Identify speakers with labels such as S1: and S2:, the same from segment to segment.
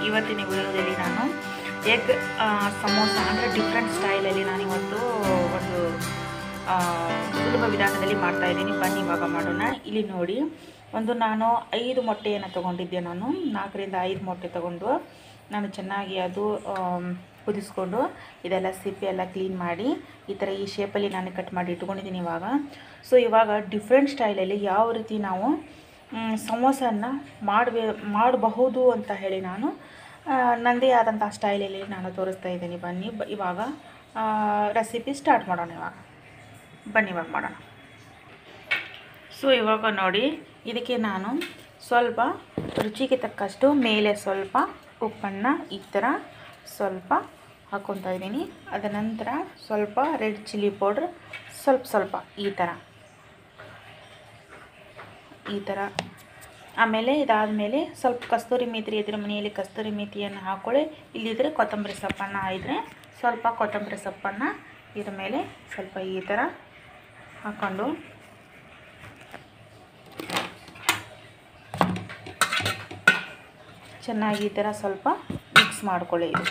S1: ಇವತ್ತಿನ ವಿಡಿಯೋದಲ್ಲಿ ನಾನು ಎಗ್ ಸಮೋಸ ಅಂದರೆ ಡಿಫ್ರೆಂಟ್ ಸ್ಟೈಲಲ್ಲಿ ನಾನು ಇವತ್ತು ಒಂದು ಸುಲಭ ವಿಧಾನದಲ್ಲಿ ಮಾಡ್ತಾಯಿದ್ದೀನಿ. ಬನ್ನಿ ಇವಾಗ ಮಾಡೋಣ. ಇಲ್ಲಿ ನೋಡಿ, ನಾನು 5 ಮೊಟ್ಟೆಯನ್ನು ತೊಗೊಂಡಿದ್ದೆ. ನಾನು 4 ರಿಂದ 5 ಮೊಟ್ಟೆ ತೊಗೊಂಡು ನಾನು ಚೆನ್ನಾಗಿ ಅದು ಕುದಿಸ್ಕೊಂಡು ಇದೆಲ್ಲ ಸಿಪ್ಪೆ ಎಲ್ಲ ಕ್ಲೀನ್ ಮಾಡಿ ಈ ಥರ ಈ ಶೇಪಲ್ಲಿ ನಾನು ಕಟ್ ಮಾಡಿ ಇಟ್ಕೊಂಡಿದ್ದೀನಿ ಇವಾಗ. ಸೊ ಇವಾಗ ಡಿಫ್ರೆಂಟ್ ಸ್ಟೈಲಲ್ಲಿ ಯಾವ ರೀತಿ ನಾವು ಸಮೋಸನ ಮಾಡಬಹುದು ಅಂತ ಹೇಳಿ ನಾನು ನನ್ನದೇ ಆದಂಥ ಸ್ಟೈಲಲ್ಲಿ ನಾನು ತೋರಿಸ್ತಾ ಇದ್ದೀನಿ. ಬನ್ನಿ ಇವಾಗ ರೆಸಿಪಿ ಸ್ಟಾರ್ಟ್ ಮಾಡೋಣ. ಬನ್ನಿ ಇವಾಗ ಮಾಡೋಣ. ಸೊ ಇವಾಗ ನೋಡಿ, ಇದಕ್ಕೆ ನಾನು ಸ್ವಲ್ಪ ರುಚಿಗೆ ತಕ್ಕಷ್ಟು ಮೇಲೆ ಸ್ವಲ್ಪ ಉಪ್ಪನ್ನು ಈ ಥರ ಸ್ವಲ್ಪ ಹಾಕ್ಕೊತಾ ಇದ್ದೀನಿ. ಅದ ನಂತರ ಸ್ವಲ್ಪ ರೆಡ್ ಚಿಲ್ಲಿ ಪೌಡ್ರ್ ಸ್ವಲ್ಪ ಈ ಥರ ಆಮೇಲೆ ಇದಾದಮೇಲೆ ಸ್ವಲ್ಪ ಕಸ್ತೂರಿ ಮೇಥಿ ಇದ್ರೆ ಮನೆಯಲ್ಲಿ ಕಸ್ತೂರಿ ಮೇಥಿಯನ್ನು ಹಾಕ್ಕೊಳ್ಳಿ. ಇಲ್ಲಿದ್ದರೆ ಕೊತ್ತಂಬರಿ ಸೊಪ್ಪನ್ನು ಇದ್ದರೆ ಸ್ವಲ್ಪ ಕೊತ್ತಂಬರಿ ಸೊಪ್ಪನ್ನು ಇದ್ರ ಮೇಲೆ ಸ್ವಲ್ಪ ಈ ಥರ ಹಾಕ್ಕೊಂಡು ಚೆನ್ನಾಗಿ ಈ ಥರ ಸ್ವಲ್ಪ ಮಿಕ್ಸ್ ಮಾಡ್ಕೊಳ್ಳಿ. ಇದು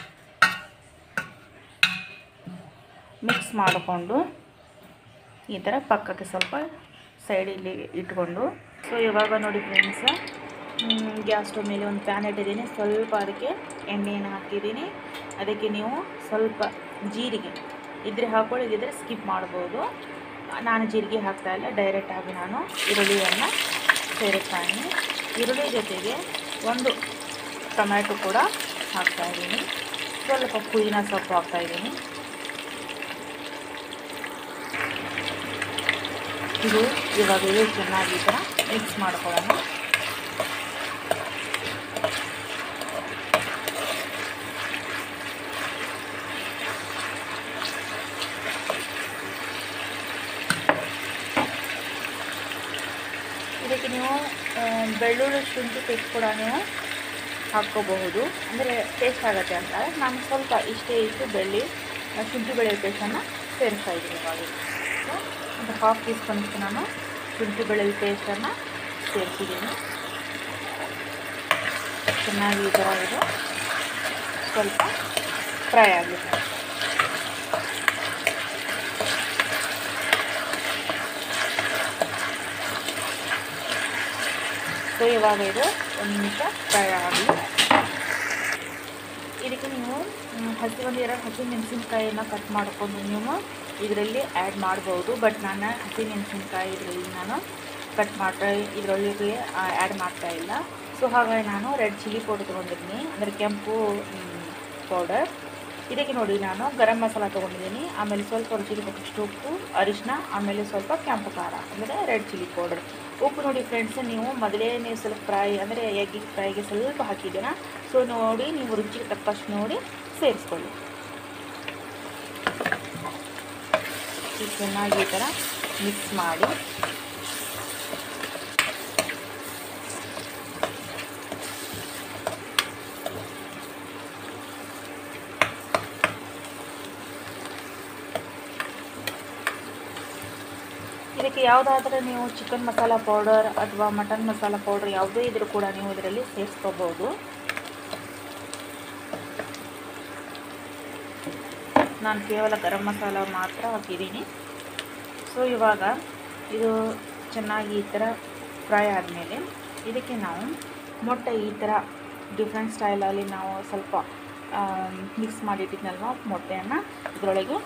S1: ಮಿಕ್ಸ್ ಮಾಡಿಕೊಂಡು ಈ ಥರ ಪಕ್ಕಕ್ಕೆ ಸ್ವಲ್ಪ ಸೈಡಲ್ಲಿ ಇಟ್ಕೊಂಡು, ಸೊ ಇವಾಗ ನೋಡಿ ಫ್ರೆಂಡ್ಸ್, ಗ್ಯಾಸ್ ಸ್ಟವ್ ಮೇಲೆ ಒಂದು ಪ್ಯಾನ್ ಇಟ್ಟಿದ್ದೀನಿ. ಸ್ವಲ್ಪ ಅದಕ್ಕೆ ಎಣ್ಣೆಯನ್ನು ಹಾಕಿದ್ದೀನಿ. ಅದಕ್ಕೆ ನೀವು ಸ್ವಲ್ಪ ಜೀರಿಗೆ ಇದ್ರೆ ಹಾಕ್ಕೊಳ್ಳಿ, ಇದ್ದರೆ ಸ್ಕಿಪ್ ಮಾಡ್ಬೋದು. ನಾನು ಜೀರಿಗೆ ಹಾಕ್ತಾಯಿಲ್ಲ, ಡೈರೆಕ್ಟಾಗಿ ನಾನು ಈರುಳ್ಳಿಯನ್ನು ಸೇರಿಸ್ತಾಯಿದ್ದೀನಿ. ಈರುಳ್ಳಿ ಜೊತೆಗೆ ಒಂದು ಟೊಮ್ಯಾಟೊ ಕೂಡ ಹಾಕ್ತಾಯಿದ್ದೀನಿ. ಸ್ವಲ್ಪ ಪುದೀನ ಸೊಪ್ಪು ಹಾಕ್ತಾಯಿದ್ದೀನಿ. ಇದು ಇವಾಗ ಚೆನ್ನಾಗಿ ಈ ಥರ ಮಿಕ್ಸ್ ಮಾಡ್ಕೊಳ್ಳೋಣ. ಇದಕ್ಕೆ ನೀವು ಬೆಳ್ಳುಳ್ಳಿ ಶುಂಠಿ ಪೇಸ್ಟ್ ಕೂಡ ನೀವು ಹಾಕ್ಕೋಬಹುದು, ಅಂದರೆ ಟೇಸ್ಟ್ ಆಗುತ್ತೆ ಅಂತ. ನಾನು ಸ್ವಲ್ಪ ಇಷ್ಟು ಶುಂಠಿ ಬೆಳ್ಳುಳ್ಳಿ ಪೇಸ್ಟನ್ನು ಸೇರಿಸ್ತಾ ಇದ್ದೀನಿ. ಇವಾಗ ಒಂದು ಹಾಫ್ ಟೀ ಸ್ಪೂನ್ಸ್ಗೆ ನಾನು ಶುಂಠಿ ಬೆಳ್ಳುಳ್ಳಿ ಪೇಸ್ಟನ್ನು ಸೇರಿಸಿದ್ದೀನಿ. ಚೆನ್ನಾಗಿ ಈ ಥರ ಇದು ಸ್ವಲ್ಪ ಫ್ರೈ ಆಗುತ್ತೆ. ಸೊ ಇವಾಗ ಇದು ಒಂದು ನಿಮಿಷ ಫ್ರೈ ಆಗಲಿ. ಇದಕ್ಕೆ ನೀವು ಒಂದು 2 ಹಸಿಮೆಣಸಿನ್ಕಾಯಿಯನ್ನು ಕಟ್ ಮಾಡಿಕೊಂಡು ನೀವು ಇದರಲ್ಲಿ ಆ್ಯಡ್ ಮಾಡ್ಬೋದು. ಬಟ್ ನಾನು ಹಸಿಮೆಣಸಿನ್ಕಾಯಿ ಇದರಲ್ಲಿ ನಾನು ಕಟ್ ಮಾಡ್ತಾ ಇದರೊಳಗೆ ಆ್ಯಡ್ ಮಾಡ್ತಾಯಿಲ್ಲ. ಸೊ ಹಾಗಾಗಿ ನಾನು ರೆಡ್ ಚಿಲ್ಲಿ ಪೌಡರ್ ತೊಗೊಂಡಿದ್ದೀನಿ, ಅಂದರೆ ಕೆಂಪು ಪೌಡರ್. ಇದಕ್ಕೆ ನೋಡಿ ನಾನು ಗರಂ ಮಸಾಲ ತೊಗೊಂಡಿದ್ದೀನಿ, ಆಮೇಲೆ ಸ್ವಲ್ಪ ರುಚಿಗೆ ತಕ್ಕಷ್ಟು ಉಪ್ಪು, ಅರಿಶಿನ, ಆಮೇಲೆ ಸ್ವಲ್ಪ ಕೆಂಪು ಖಾರ ಅಂದರೆ ರೆಡ್ ಚಿಲ್ಲಿ ಪೌಡರ್. ಉಪ್ಪು ನೋಡಿ ಫ್ರೆಂಡ್ಸ್, ನೀವು ಮೊದಲೇ ಸ್ವಲ್ಪ ಫ್ರೈ ಅಂದರೆ ಎಗ್ ಫ್ರೈಗೆ ಸ್ವಲ್ಪ ಹಾಕಿದ್ದೀರಾ. ಸೊ ನೋಡಿ, ನೀವು ರುಚಿಗೆ ತಕ್ಕಷ್ಟು ನೋಡಿ ಸೇರಿಸ್ಕೊಳ್ಳಿ. ಚೆನ್ನಾಗಿ ಈ ಥರ ಮಿಕ್ಸ್ ಮಾಡಿ ಇದಕ್ಕೆ ಯಾವುದಾದ್ರೂ ನೀವು ಚಿಕನ್ ಮಸಾಲ ಪೌಡರ್ ಅಥವಾ ಮಟನ್ ಮಸಾಲ ಪೌಡರ್ ಯಾವುದೇ ಇದ್ರೂ ಕೂಡ ನೀವು ಇದರಲ್ಲಿ ಸೇರಿಸ್ಕೋಬೋದು. ನಾನು ಕೇವಲ ಗರಂ ಮಸಾಲ ಮಾತ್ರ ಹಾಕಿದ್ದೀನಿ. ಸೊ ಇವಾಗ ಇದು ಚೆನ್ನಾಗಿ ಈ ಥರ ಫ್ರೈ ಆದಮೇಲೆ ಇದಕ್ಕೆ ನಾವು ಮೊಟ್ಟೆ ಈ ಥರ ಡಿಫ್ರೆಂಟ್ ಸ್ಟೈಲಲ್ಲಿ ನಾವು ಸ್ವಲ್ಪ ಮಿಕ್ಸ್ ಮಾಡಿಟ್ಟಿದ್ನಲ್ವ ಮೊಟ್ಟೆಯನ್ನು ಇದರೊಳಗೆ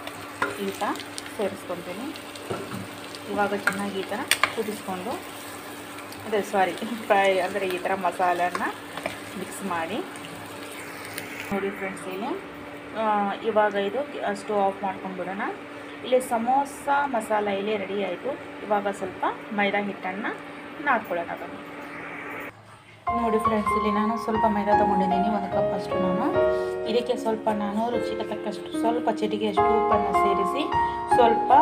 S1: ಈ ಥರ ಸೇರಿಸ್ಕೊತೀನಿ. ಇವಾಗ ಚೆನ್ನಾಗಿ ಈ ಥರ ಕುದಿಸ್ಕೊಂಡು ಫ್ರೈ ಅಂದರೆ ಈ ಥರ ಮಸಾಲೆಯನ್ನು ಮಿಕ್ಸ್ ಮಾಡಿ ನೋಡಿ ಫ್ರೆಂಡ್ಸ್. ಇಲ್ಲಿ ಇವಾಗ ಇದು ಸ್ಟವ್ ಆಫ್ ಮಾಡ್ಕೊಂಡು ಬಿಡೋಣ. ಇಲ್ಲಿ ಸಮೋಸ ಮಸಾಲ ಇಲ್ಲಿ ರೆಡಿ ಆಯಿತು. ಇವಾಗ ಸ್ವಲ್ಪ ಮೈದಾ ಹಿಟ್ಟನ್ನು ನಾದ್ಕೊಳ್ಳೋಣ. ಬನ್ನಿ ನೋಡಿ ಫ್ರೆಂಡ್ಸ್, ಇಲ್ಲಿ ನಾನು ಸ್ವಲ್ಪ ಮೈದಾ ತೊಗೊಂಡಿದ್ದೀನಿ, 1 ಕಪ್ ಅಷ್ಟು. ಇದಕ್ಕೆ ಸ್ವಲ್ಪ ನಾನು ರುಚಿಗೆ ತಕ್ಕಷ್ಟು ಸ್ವಲ್ಪ ಚಿಟಿಕೆಯಷ್ಟು ಉಪ್ಪನ್ನು ಸೇರಿಸಿ, ಸ್ವಲ್ಪ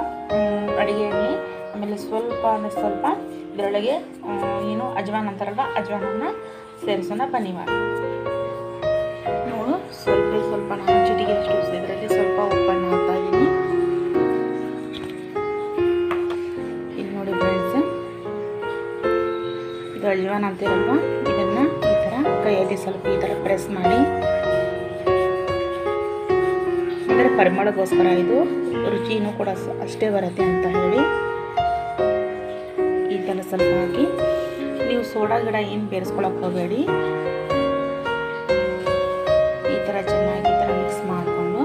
S1: ಅಡುಗೆ ಎಣ್ಣೆ, ಆಮೇಲೆ ಸ್ವಲ್ಪ ಇದರೊಳಗೆ ಏನು ಅಜ್ವಾನ್ ಅಂತಾರಲ್ಲ, ಅಜ್ವಾನನ್ನು ಸೇರಿಸೋಣ. ಬನ್ನಿ ಮಾಡಿ ನೋಡು, ಸ್ವಲ್ಪ ನಾನು ಚಿಟಿಕೆಯಷ್ಟು ಇದರಲ್ಲಿ ಸ್ವಲ್ಪ ಉಪ್ಪನ್ನು ಹಾಕ್ತಾ ಇದ್ದೀನಿ. ಇಲ್ಲಿ ನೋಡಿ ಫ್ರೆಂಡ್ಸ್, ಇದು ಅಜ್ವಾನ್ ಅಂತಿರಲ್ವ, ಇದನ್ನು ಈ ಥರ ಕೈಯಲ್ಲಿ ಸ್ವಲ್ಪ ಈ ಥರ ಪ್ರೆಸ್ ಮಾಡಿ, ಅಂದರೆ ಪರಿಮಳಗೋಸ್ಕರ, ಇದು ರುಚಿನೂ ಕೂಡ ಅಷ್ಟೇ ಬರುತ್ತೆ ಅಂತ ಹೇಳಿ ಈ ಥರ ಸ್ವಲ್ಪ ಹಾಕಿ. ನೀವು ಸೋಡಾ ಗಿಡ ಏನು ಬೇರೆಸ್ಕೊಳಕ್ಕೆ ಹೋಗಬೇಡಿ. ಈ ಥರ ಚೆನ್ನಾಗಿ ಈ ಥರ ಮಿಕ್ಸ್ ಮಾಡಿಕೊಂಡು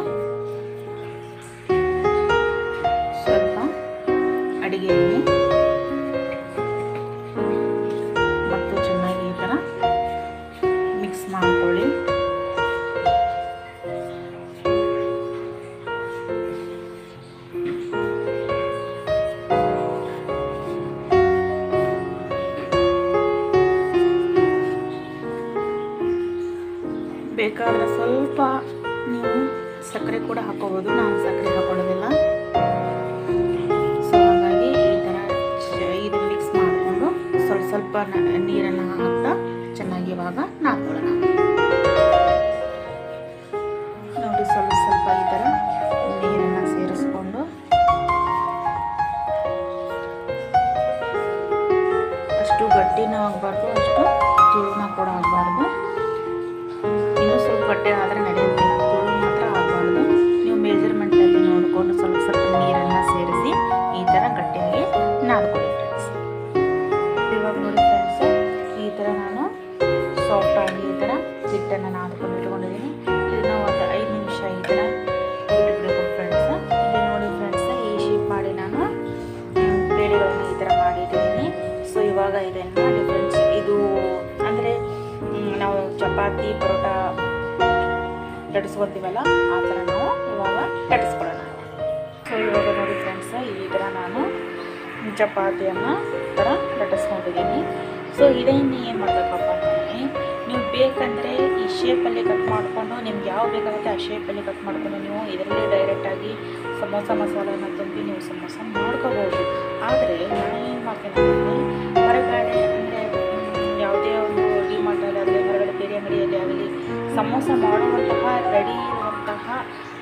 S1: ಸ್ವಲ್ಪ ಅಡಿಗೆ ಎಣ್ಣೆ ಮತ್ತು ಚೆನ್ನಾಗಿ ಈ ಥರ ಮಿಕ್ಸ್ ಮಾಡ್ಕೊಳ್ಳಿ. ಬೇಕಾದರೆ ಸ್ವಲ್ಪ ನೀವು ಸಕ್ಕರೆ ಕೂಡ ಹಾಕೋಬೋದು, ನಾನು ಸಕ್ಕರೆ ಹಾಕೊಳ್ಳೋದಿಲ್ಲ. ಸೊ ಹಾಗಾಗಿ ಈ ಥರ ಇದು ಮಿಕ್ಸ್ ಮಾಡಿಕೊಂಡು ಸ್ವಲ್ಪ ಸ್ವಲ್ಪ ನೀರನ್ನು ಹಾಕ್ತಾ ಚೆನ್ನಾಗಿ ಇವಾಗ ನಾದ್ಕೊಳ್ಳೋಣ. ನೋಡಿ, ಸ್ವಲ್ಪ ಸ್ವಲ್ಪ ಈ ಥರ ನೀರನ್ನು ಸೇರಿಸ್ಕೊಂಡು ಅಷ್ಟು ಗಟ್ಟಿನೂ ಆಗಬಾರ್ದು, ಅಷ್ಟು ತುಳುನ ಕೂಡ ಆಗಬಾರ್ದು. ಇನ್ನೂ ಸ್ವಲ್ಪ ಗಟ್ಟಿ ಆದರೆ ನಡೆಯುತ್ತೆ, ತುಳು ಮಾತ್ರ ಆಗಬಾರ್ದು. ನೀವು ಮೆಜರ್ಮೆಂಟಲ್ಲಿ ನೋಡಿಕೊಂಡು ಸ್ವಲ್ಪ ಸ್ವಲ್ಪ ನೀರನ್ನು ಸೇರಿಸಿ ಈ ಥರ ಗಟ್ಟಿಯಾಗಿ ನಾದ್ಕೊಳ್ಳಿ ಫ್ರೆಂಡ್ಸ್. ಇವಾಗ ನೋಡಿ ಫ್ರೆಂಡ್ಸ್, ಈ ಥರ ನಾನು ಸಾಫ್ಟಾಗಿ ಈ ಥರ ಹಿಟ್ಟನ್ನು ನಾದ್ಕೊಂಡು ಇಟ್ಕೊಂಡಿದ್ದೀನಿ. ಇದನ್ನು ಒಂದು 5 ನಿಮಿಷ ಈ ಥರ ಇಟ್ಬಿಡಬೇಕು ಫ್ರೆಂಡ್ಸ್. ಇಲ್ಲಿ ನೋಡಿ ಫ್ರೆಂಡ್ಸ್, ಈ ಶೇಪ್ ಮಾಡಿ ನಾನು ಬೇಳೆಗಳನ್ನು ಈ ಥರ ಮಾಡಿಟ್ಟಿದ್ದೀನಿ. ಸೊ ಇವಾಗ ಇದನ್ನು ಮಾಡಿ ಫ್ರೆಂಡ್ಸ್, ಇದು ಅಂದರೆ ನಾವು ಚಪಾತಿ ಪರೋಟ ಲಟ್ಟಿಸ್ಕೊತೀವಲ್ಲ ಆ ಥರ ನಾವು ಇವಾಗ ಲಟ್ಟಿಸ್ಕೊಳ್ಳೋಣ. ಸೊ ಇವಾಗ ನೋಡಿ ಫ್ರೆಂಡ್ಸ್, ಈ ಥರ ನಾನು ಚಪಾತಿಯನ್ನು ಥರ ಲಟ್ಟಿಸ್ಕೊಂಡಿದ್ದೀನಿ. ಸೊ ಇದನ್ನು ಏನು ಮಾಡಬೇಕಪ್ಪ ಅಂದರೆ, ನೀವು ಬೇಕಂದರೆ ಈ ಶೇಪಲ್ಲಿ ಕಟ್ ಮಾಡಿಕೊಂಡು ನಿಮ್ಗೆ ಯಾವ ಬೇಕಾಗುತ್ತೆ ಆ ಶೇಪಲ್ಲಿ ಕಟ್ ಮಾಡಿಕೊಂಡು ನೀವು ಇದರಲ್ಲಿ ಡೈರೆಕ್ಟಾಗಿ ಸಮೋಸ ಮಸಾಲೆನ ತುಂಬಿ ನೀವು ಸಮೋಸ ಮಾಡ್ಕೋಬೋದು. ಆದರೆ ನಾನು ಏನು ಮಾಡ್ತೀನಿ ಅಂದರೆ, ಹೊರಗಡೆ ಅಂದರೆ ಯಾವುದೇ ಒಂದು ಡಿಮಾರ್ಟಲ್ಲಾಗಲಿ ಹೊರಗಡೆ ಬೇರೆ ಅಂಗಡಿಯಲ್ಲಿ ಆಗಲಿ ಸಮೋಸ ಮಾಡುವಂತಹ ರೆಡಿ ಇರುವಂತಹ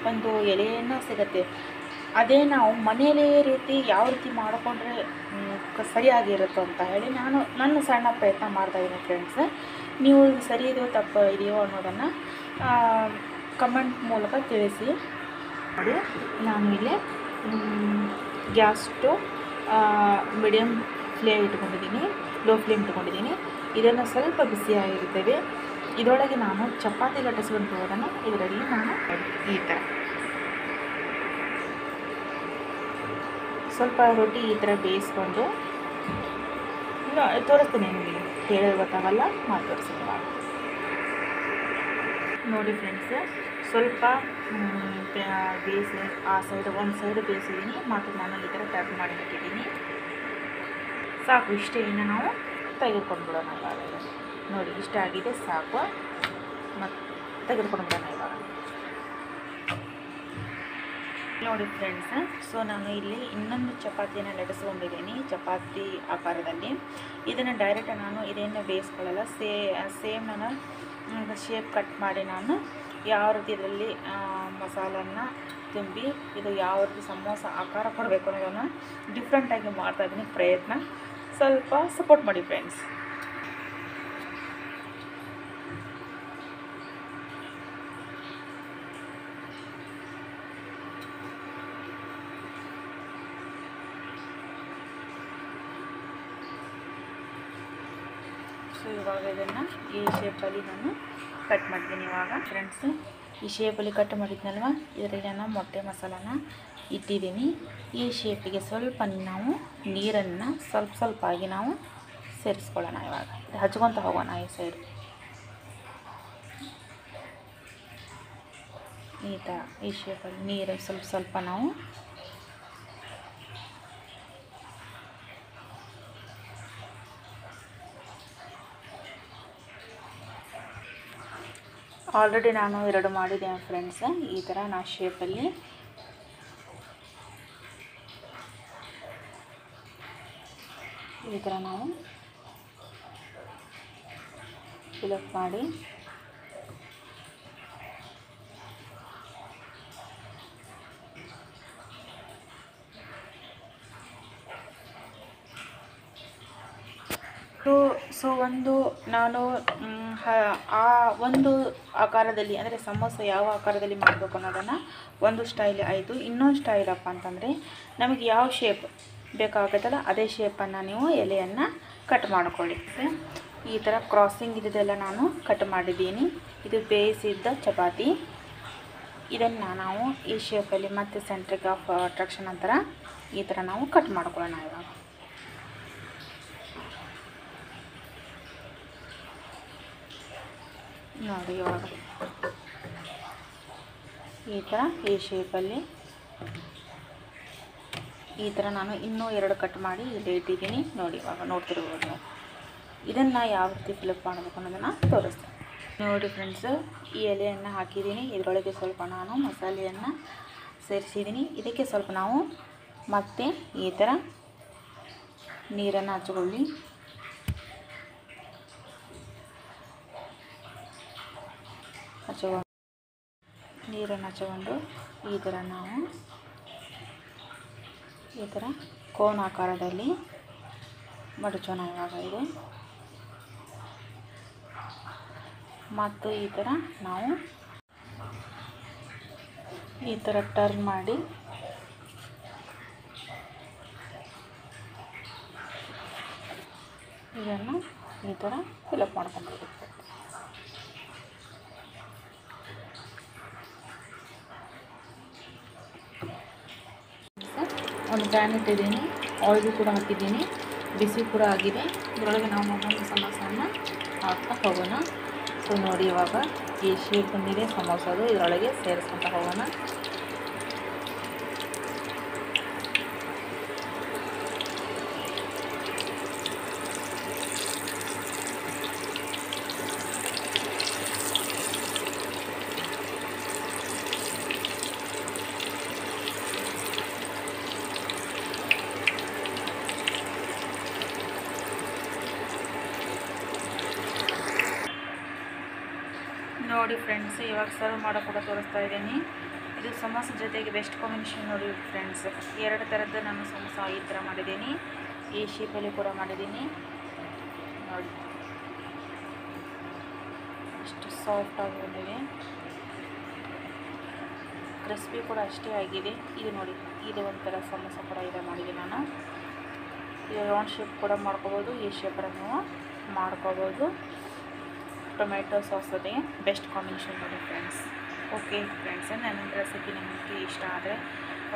S1: ಒಂದು ಎಲೆಯನ್ನು ಸಿಗುತ್ತೆ. ಅದೇ ನಾವು ಮನೆಯಲ್ಲೇ ರೀತಿ ಯಾವ ರೀತಿ ಮಾಡಿಕೊಂಡ್ರೆ ಸರಿಯಾಗಿರುತ್ತೋ ಅಂತ ಹೇಳಿ ನಾನು ನನ್ನ ಸಣ್ಣ ಪ್ರಯತ್ನ ಮಾಡ್ತಾಯಿದ್ದೀನಿ ಫ್ರೆಂಡ್ಸ್. ನೀವು ಸರಿ ಇದೆಯೋ ತಪ್ಪು ಇದೆಯೋ ಅನ್ನೋದನ್ನು ಕಮೆಂಟ್ ಮೂಲಕ ತಿಳಿಸಿ. ನೋಡಿ, ನಾನು ಇಲ್ಲಿ ಗ್ಯಾಸ್ ಸ್ಟವ್ ಮೀಡಿಯಮ್ ಫ್ಲೇಮ್ ಇಟ್ಕೊಂಡಿದ್ದೀನಿ, ಲೋ ಫ್ಲೇಮ್ ಇಟ್ಕೊಂಡಿದ್ದೀನಿ. ಇದನ್ನು ಸ್ವಲ್ಪ ಬಿಸಿಯಾಗಿರ್ತೇವೆ. ಇದರೊಳಗೆ ನಾನು ಚಪಾತಿ ಲಟ್ಟಿಸ್ಕೊಂಡೋದನ್ನು ಇದರಲ್ಲಿ ನಾನು ಈ ಥರ ಸ್ವಲ್ಪ ರೊಟ್ಟಿ ಈ ಥರ ಬೇಯಿಸ್ಕೊಂಡು ತೋರಿಸ್ತೀನಿ. ನಿಮಗೆ ಹೇಳೋದು ಗೊತ್ತಾಗಲ್ಲ, ಮಾಡಿ ತೋರಿಸ್ತೀನಿ. ನೋಡಿ ಫ್ರೆಂಡ್ಸ್, ಸ್ವಲ್ಪ ಬೇಯಿಸಿ ಆ ಸೈಡ್ ಒಂದು ಸೈಡ್ ಬೇಯಿಸಿದ್ದೀನಿ ಮತ್ತು ನಾನು ಈ ಥರ ಟರ್ನ್ ಮಾಡಿ ಹಾಕಿದ್ದೀನಿ. ಸಾಕು, ಇಷ್ಟೇ. ಇನ್ನು ನಾವು ತೆಗೆದುಕೊಂಡು ಬಿಡೋಣ ಇವಾಗ. ನೋಡಿ, ಇಷ್ಟ ಆಗಿದೆ, ಸಾಕು. ಮತ್ತು ತೆಗೆದುಕೊಂಡು ಬಿಡೋಣ ಇವಾಗ. ನೋಡಿ ಸೇಮ್ ಸೊ ನಾನು ಇಲ್ಲಿ ಇನ್ನೊಂದು ಚಪಾತಿಯನ್ನು ಲಟ್ಟಿಸ್ಕೊಂಡಿದ್ದೀನಿ ಚಪಾತಿ ಆಕಾರದಲ್ಲಿ. ಇದನ್ನು ಡೈರೆಕ್ಟ್ ನಾನು ಇದನ್ನು ಬೇಯಿಸ್ಕೊಳ್ಳಲ್ಲ, ಸೇಮ್ ನಾನು ಶೇಪ್ ಕಟ್ ಮಾಡಿ ನಾನು ಯಾವ ರೀತಿ ಇದರಲ್ಲಿ ಮಸಾಲನ್ನು ತುಂಬಿ ಇದು ಯಾವ ರೀತಿ ಸಮೋಸ ಆಕಾರ ಕೊಡಬೇಕು ಅನ್ನೋದನ್ನು ಡಿಫ್ರೆಂಟಾಗಿ ಮಾಡ್ತಾಯಿದ್ದೀನಿ ಪ್ರಯತ್ನ. ಸ್ವಲ್ಪ ಸಪೋರ್ಟ್ ಮಾಡಿ ಫ್ರೆಂಡ್ಸ್. ಸೊ ಇವಾಗ ಇದನ್ನು ಈ ಶೇಪಲ್ಲಿ ನಾನು ಕಟ್ ಮಾಡ್ತೀನಿ. ಇವಾಗ ಫ್ರೆಂಡ್ಸ್ ಈ ಶೇಪಲ್ಲಿ ಕಟ್ ಮಾಡಿದ್ನಲ್ವ, ಇದರಲ್ಲಿ ನಾನು ಮೊಟ್ಟೆ ಮಸಾಲಾನ ಇಟ್ಟಿದ್ದೀನಿ. ಈ ಶೇಪಿಗೆ ಸ್ವಲ್ಪ ನಾವು ನೀರನ್ನು ಸ್ವಲ್ಪ ಆಗಿ ನಾವು ಸೇರಿಸ್ಕೊಳ್ಳೋಣ. ಇವಾಗ ಹಚ್ಕೊತ ಹೋಗೋಣ ಈ ಸೈಡ್. ಈ ಥರ ಈ ಶೇಪಲ್ಲಿ ನೀರು ಸ್ವಲ್ಪ ನಾವು ಆಲ್ರೆಡಿ ನಾನು 2 ಮಾಡಿದ್ದೇನೆ ಫ್ರೆಂಡ್ಸ್. ಈ ಥರ ನಾನು ಶೇಪಲ್ಲಿ ಈ ಥರ ನಾವು ಫಿಲಪ್ ಮಾಡಿ ಸೊ ನಾನು ಆ ಒಂದು ಆಕಾರದಲ್ಲಿ ಅಂದರೆ ಸಮೋಸ ಯಾವ ಆಕಾರದಲ್ಲಿ ಮಾಡಬೇಕು ಅನ್ನೋದನ್ನು ಒಂದು ಸ್ಟೈಲ್ ಆಯಿತು. ಇನ್ನೊಂದು ಸ್ಟೈಲಪ್ಪ ಅಂತಂದರೆ ನಮಗೆ ಯಾವ ಶೇಪ್ ಬೇಕಾಗುತ್ತಲ್ಲ ಅದೇ ಶೇಪನ್ನು ನೀವು ಎಲೆಯನ್ನು ಕಟ್ ಮಾಡ್ಕೊಳ್ಳಿ. ಈ ಥರ ಕ್ರಾಸಿಂಗ್ ಇದೆಲ್ಲ ನಾನು ಕಟ್ ಮಾಡಿದ್ದೀನಿ. ಇದು ಬೇಯಿಸಿದ್ದ ಚಪಾತಿ. ಇದನ್ನು ನಾವು ಈ ಶೇಪಲ್ಲಿ ಮತ್ತೆ ಸೆಂಟ್ರಿಗೆ ಆಫ್ ಅಟ್ರಾಕ್ಷನ್ ಅಂತರ ಈ ಥರ ನಾವು ಕಟ್ ಮಾಡ್ಕೊಳ್ಳೋಣ. ಇವಾಗ ನೋಡಿ, ಇವಾಗ ಈ ಥರ ಈ ಶೇಪಲ್ಲಿ ಈ ಥರ ನಾನು ಇನ್ನೂ 2 ಕಟ್ ಮಾಡಿ ಇಲ್ಲಿ ಇಟ್ಟಿದ್ದೀನಿ. ನೋಡಿ, ಇವಾಗ ನೋಡ್ತಿರ್ಬೋದು ನೀವು. ಇದನ್ನು ಯಾವ ರೀತಿ ಫಿಲಪ್ ಮಾಡಬೇಕು ಅನ್ನೋದನ್ನು ತೋರಿಸ್ತೀನಿ. ನೋಡಿ ಫ್ರೆಂಡ್ಸು, ಈ ಎಲೆಯನ್ನು ಹಾಕಿದ್ದೀನಿ. ಇದರೊಳಗೆ ಸ್ವಲ್ಪ ನಾನು ಮಸಾಲೆಯನ್ನು ಸೇರಿಸಿದ್ದೀನಿ. ಇದಕ್ಕೆ ಸ್ವಲ್ಪ ನಾವು ಮತ್ತೆ ಈ ಥರ ನೀರನ್ನು ಹಚ್ಕೊಳ್ಳಿ. ನೀರನ್ನು ಹಚ್ಕೊಂಡು ಈ ಥರ ನಾವು ಈ ಥರ ಕೋನ್ ಆಕಾರದಲ್ಲಿ ಮಡಚೋಣ. ಇವಾಗ ಇದು ಮತ್ತು ಈ ಥರ ನಾವು ಈ ಥರ ಟರ್ನ್ ಮಾಡಿ ಇದನ್ನು ಈ ಥರ ಫಿಲಪ್ ಮಾಡ್ಕೊಂಡ್ಬಿಡ್ಬೇಕು. ಒಂದು ಪ್ಯಾನ್ ಇಟ್ಟಿದ್ದೀನಿ, ಆಯಿಲ್ ಕೂಡ ಹಾಕಿದ್ದೀನಿ, ಬಿಸಿ ಕೂಡ ಆಗಿದೆ. ಇದರೊಳಗೆ ನಾವು ಒಂದೊಂದು ಸಮೋಸವನ್ನು ಹಾಕ್ತಾ ಹೋಗೋಣ. ಸೊ ನೋಡಿ, ಇವಾಗ ಈ ಶೇಪ್ ಬಂದಿದೆ ಸಮೋಸದು, ಇದರೊಳಗೆ ಸೇರಿಸ್ಕೊತಾ ಹೋಗೋಣ. ನೋಡಿ ಫ್ರೆಂಡ್ಸ್, ಇವಾಗ ಸರ್ವ್ ಮಾಡೋ ಕೂಡ ತೋರಿಸ್ತಾ ಇದ್ದೀನಿ. ಇದು ಸಮೋಸ ಜೊತೆಗೆ ಬೆಸ್ಟ್ ಕಾಂಬಿನೇಷನ್. ನೋಡಿ ಫ್ರೆಂಡ್ಸ್, 2 ಥರದ್ದು ನಾನು ಸಮೋಸ ಈ ಥರ ಮಾಡಿದ್ದೀನಿ. ಈ ಶೇಪಲ್ಲಿ ಕೂಡ ಮಾಡಿದ್ದೀನಿ. ನೋಡಿ ಎಷ್ಟು ಸಾಫ್ಟಾಗಿ ಬಂದಿದೆ, ಕ್ರಿಸ್ಪಿ ಕೂಡ ಅಷ್ಟೇ ಆಗಿದೆ. ಇದು ನೋಡಿ, ಇದು ಒಂಥರ ಸಮೋಸ ಕೂಡ ಇದೆ ಮಾಡಿದ್ದೀನಿ ನಾನು. ಇದು ರೌಂಡ್ ಶೇಪ್ ಕೂಡ ಮಾಡ್ಕೋಬೋದು, ಈ ಶೇಪನ್ನು ನೀವು ಮಾಡ್ಕೋಬೋದು. ಟೊಮೆಟೊ ಸಾಸ್ ಜೊತೆಗೆ ಬೆಸ್ಟ್ ಕಾಂಬಿನೇಷನ್ ನೋಡಿ ಫ್ರೆಂಡ್ಸ್. ಓಕೆ ಫ್ರೆಂಡ್ಸ್, ನನ್ನ ರೆಸಿಪಿ ನಿಮಗೆ ಇಷ್ಟ ಆದರೆ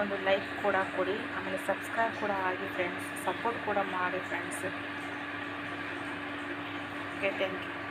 S1: ಒಂದು ಲೈಕ್ ಕೂಡ ಕೊಡಿ, ಆಮೇಲೆ ಸಬ್ಸ್ಕ್ರೈಬ್ ಕೂಡ ಆಗಿ ಫ್ರೆಂಡ್ಸ್, ಸಪೋರ್ಟ್ ಕೂಡ ಮಾಡಿ ಫ್ರೆಂಡ್ಸ್. Okay, thank you.